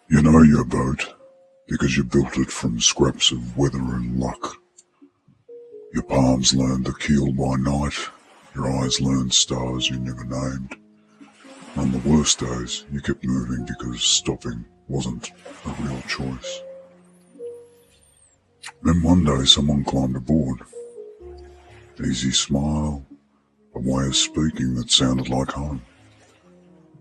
You know your boat because you built it from scraps of weather and luck. Your palms learned the keel by night, your eyes learned stars you never named. On the worst days, you kept moving because stopping wasn't a real choice. Then one day someone climbed aboard. Easy smile, a way of speaking that sounded like home.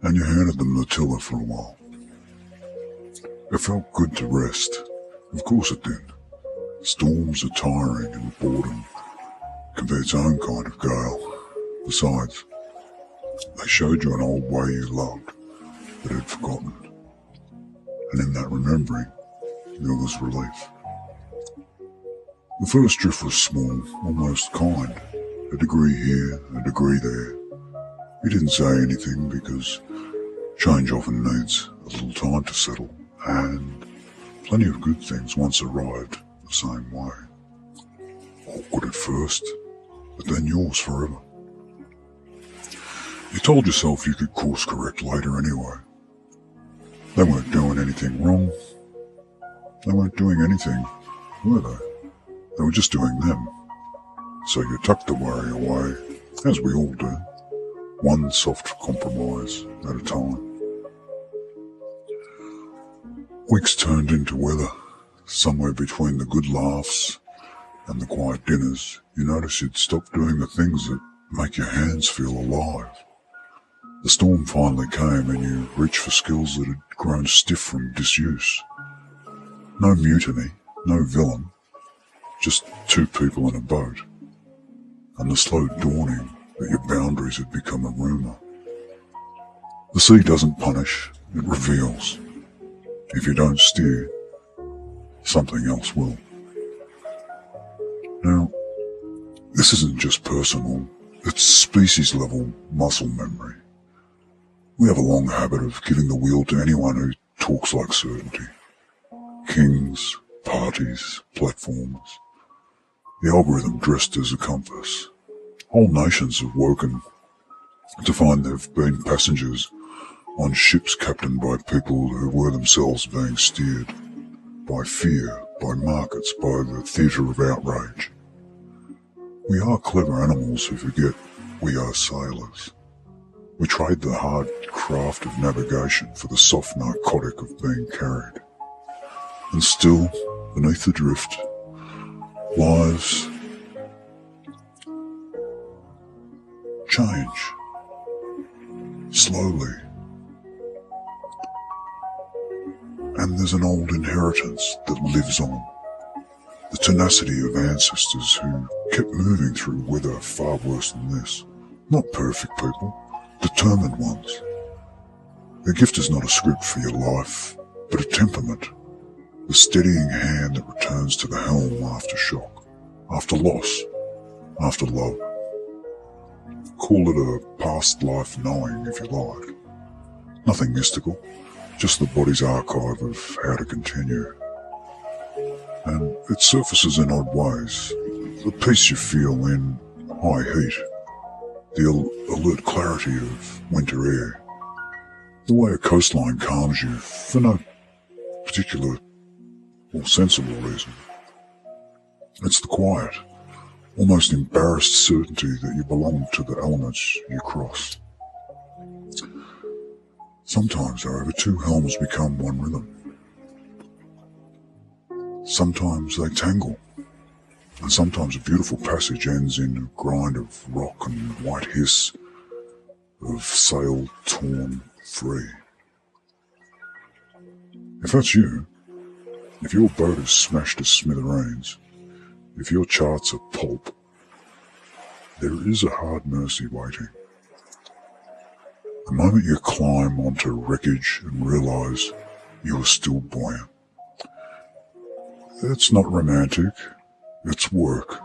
And you handed them the tiller for a while. It felt good to rest. Of course it did. Storms are tiring and boredom can be its own kind of gale. Besides, they showed you an old way you loved but had forgotten. And in that remembering, there was relief. The first drift was small, almost kind. A degree here, a degree there. You didn't say anything because change often needs a little time to settle, and plenty of good things once arrived the same way. Awkward at first, but then yours forever. You told yourself you could course correct later anyway. They weren't doing anything wrong. They weren't doing anything, were they? They were just doing them. So you tucked the worry away, as we all do, one soft compromise at a time. Weeks turned into weather. Somewhere between the good laughs and the quiet dinners, you noticed you'd stopped doing the things that make your hands feel alive. The storm finally came and you reached for skills that had grown stiff from disuse. No mutiny, no villain, just two people in a boat, and the slow dawning that your boundaries had become a rumour. The sea doesn't punish, it reveals. If you don't steer, something else will. Now, this isn't just personal, it's species-level muscle memory. We have a long habit of giving the wheel to anyone who talks like certainty. Kings, parties, platforms. The algorithm dressed as a compass. Whole nations have woken to find they've been passengers on ships captained by people who were themselves being steered by fear, by markets, by the theatre of outrage. We are clever animals who forget we are sailors. We trade the hard craft of navigation for the soft narcotic of being carried. And still, beneath the drift, lives change. Slowly. And there's an old inheritance that lives on. The tenacity of ancestors who kept moving through weather far worse than this. Not perfect people, determined ones. Their gift is not a script for your life, but a temperament. The steadying hand that returns to the helm after shock, after loss, after love. Call it a past life knowing if you like. Nothing mystical, just the body's archive of how to continue. And it surfaces in odd ways. The peace you feel in high heat, the alert clarity of winter air, the way a coastline calms you for no particular or sensible reason. It's the quiet, almost embarrassed certainty that you belong to the elements you cross. Sometimes, however, two helms become one rhythm. Sometimes they tangle, and sometimes a beautiful passage ends in a grind of rock and white hiss of sail torn free. If that's you, if your boat is smashed to smithereens, if your charts are pulp, there is a hard mercy waiting. The moment you climb onto wreckage and realise you are still buoyant. It's not romantic, it's work.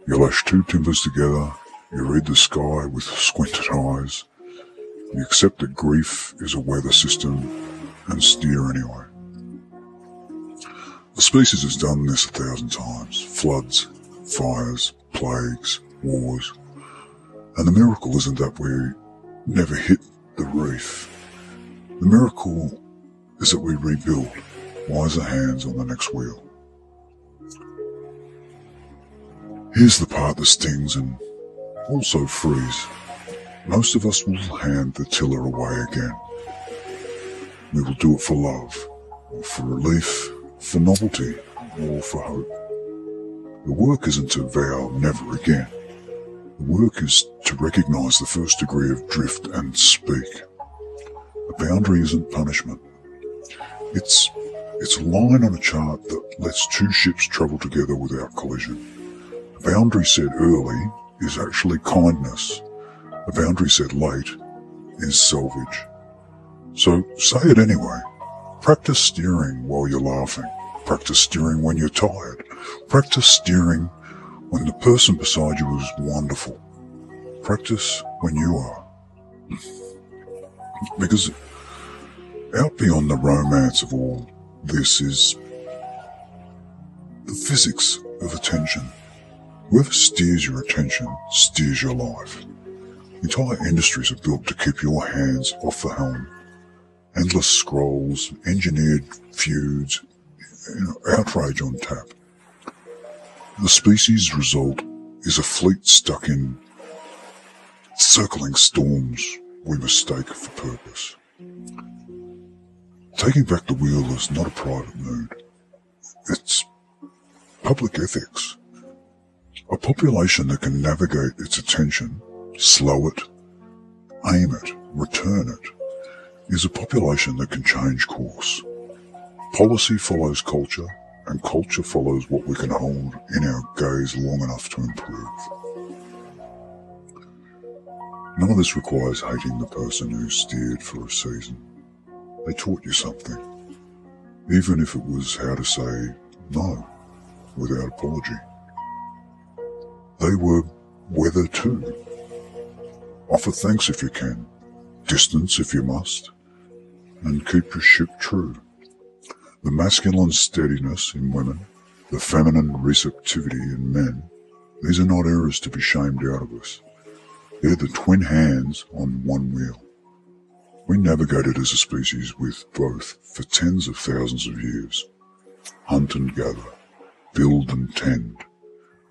You lash two timbers together, you read the sky with squinted eyes, you accept that grief is a weather system and steer anyway. The species has done this 1,000 times. Floods, fires, plagues, wars. And the miracle isn't that we never hit the reef. The miracle is that we rebuild wiser hands on the next wheel. Here's the part that stings and also frees. Most of us will hand the tiller away again. We will do it for love, or for relief, for novelty, or for hope. The work isn't to vow never again. The work is to recognise the first degree of drift and speak. A boundary isn't punishment. It's a line on a chart that lets two ships travel together without collision. A boundary set early is actually kindness. A boundary set late is salvage. So say it anyway. Practice steering while you're laughing. Practice steering when you're tired. Practice steering when the person beside you is wonderful. Practice when you are. Because out beyond the romance of all this is the physics of attention. Whoever steers your attention steers your life. Entire industries are built to keep your hands off the helm. Endless scrolls, engineered feuds, outrage on tap. The species result is a fleet stuck in circling storms we mistake for purpose. Taking back the wheel is not a private mood. It's public ethics. A population that can navigate its attention, slow it, aim it, return it, is a population that can change course. Policy follows culture, and culture follows what we can hold in our gaze long enough to improve. None of this requires hating the person who steered for a season. They taught you something, even if it was how to say no without apology. They were weather too. Offer thanks if you can, distance if you must, and keep your ship true. The masculine steadiness in women, the feminine receptivity in men, these are not errors to be shamed out of us. They're the twin hands on one wheel. We navigated as a species with both for tens of thousands of years. Hunt and gather, build and tend,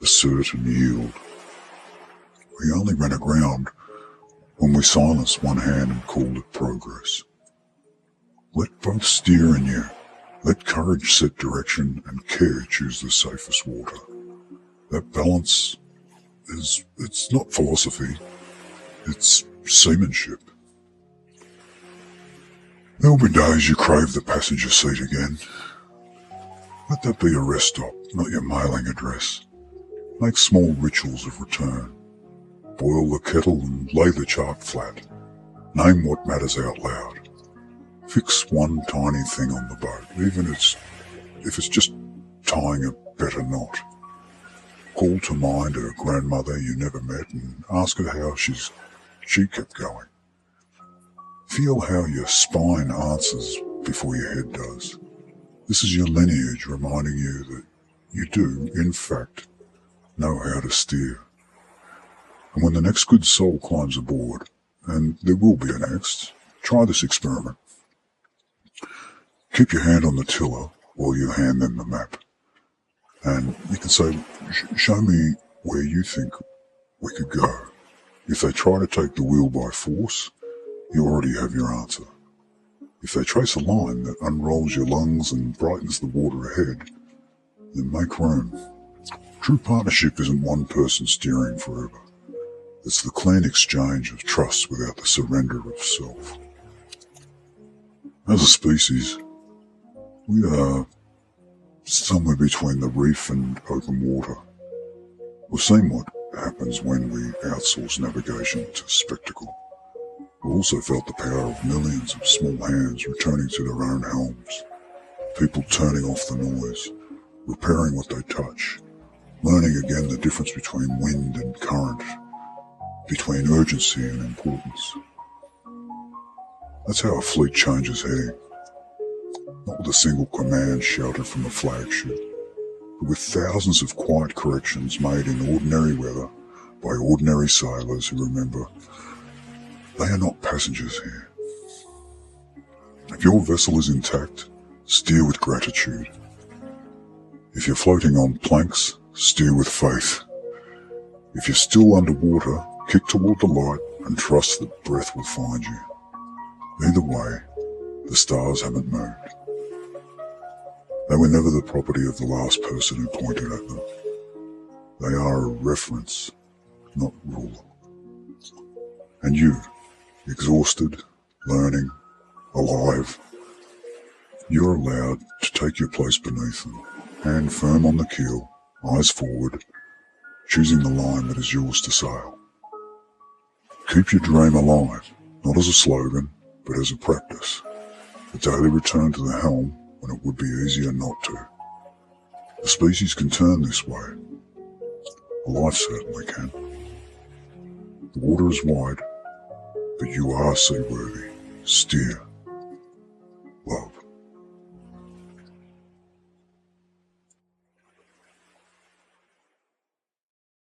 assert and yield. We only ran aground when we silenced one hand and called it progress. Let both steer in you. Let courage set direction and care choose the safest water. That balance it's not philosophy, it's seamanship. There'll be days you crave the passenger seat again. Let that be your rest stop, not your mailing address. Make small rituals of return. Boil the kettle and lay the chart flat. Name what matters out loud. Fix one tiny thing on the boat, even if it's just tying a better knot. Call to mind a grandmother you never met and ask her how she kept going. Feel how your spine answers before your head does. This is your lineage reminding you that you do, in fact, know how to steer. And when the next good soul climbs aboard, and there will be a next, try this experiment. Keep your hand on the tiller while you hand them the map. And you can say, show me where you think we could go. If they try to take the wheel by force, you already have your answer. If they trace a line that unrolls your lungs and brightens the water ahead, then make room. True partnership isn't one person steering forever. It's the clean exchange of trust without the surrender of self. As a species, we are somewhere between the reef and open water. We've seen what happens when we outsource navigation to spectacle. We've also felt the power of millions of small hands returning to their own helms. People turning off the noise, repairing what they touch, learning again the difference between wind and current, between urgency and importance. That's how a fleet changes heading. Not with a single command shouted from a flagship, but with thousands of quiet corrections made in ordinary weather by ordinary sailors who remember they are not passengers here. If your vessel is intact, steer with gratitude. If you're floating on planks, steer with faith. If you're still underwater, kick toward the light and trust that breath will find you. Either way, the stars haven't moved. They were never the property of the last person who pointed at them. They are a reference, not ruler. And you, exhausted, learning, alive, you're allowed to take your place beneath them, hand firm on the keel, eyes forward, choosing the line that is yours to sail. Keep your dream alive, not as a slogan, but as a practice. A daily return to the helm when it would be easier not to. The species can turn this way. Life certainly can. The water is wide, but you are seaworthy. Steer.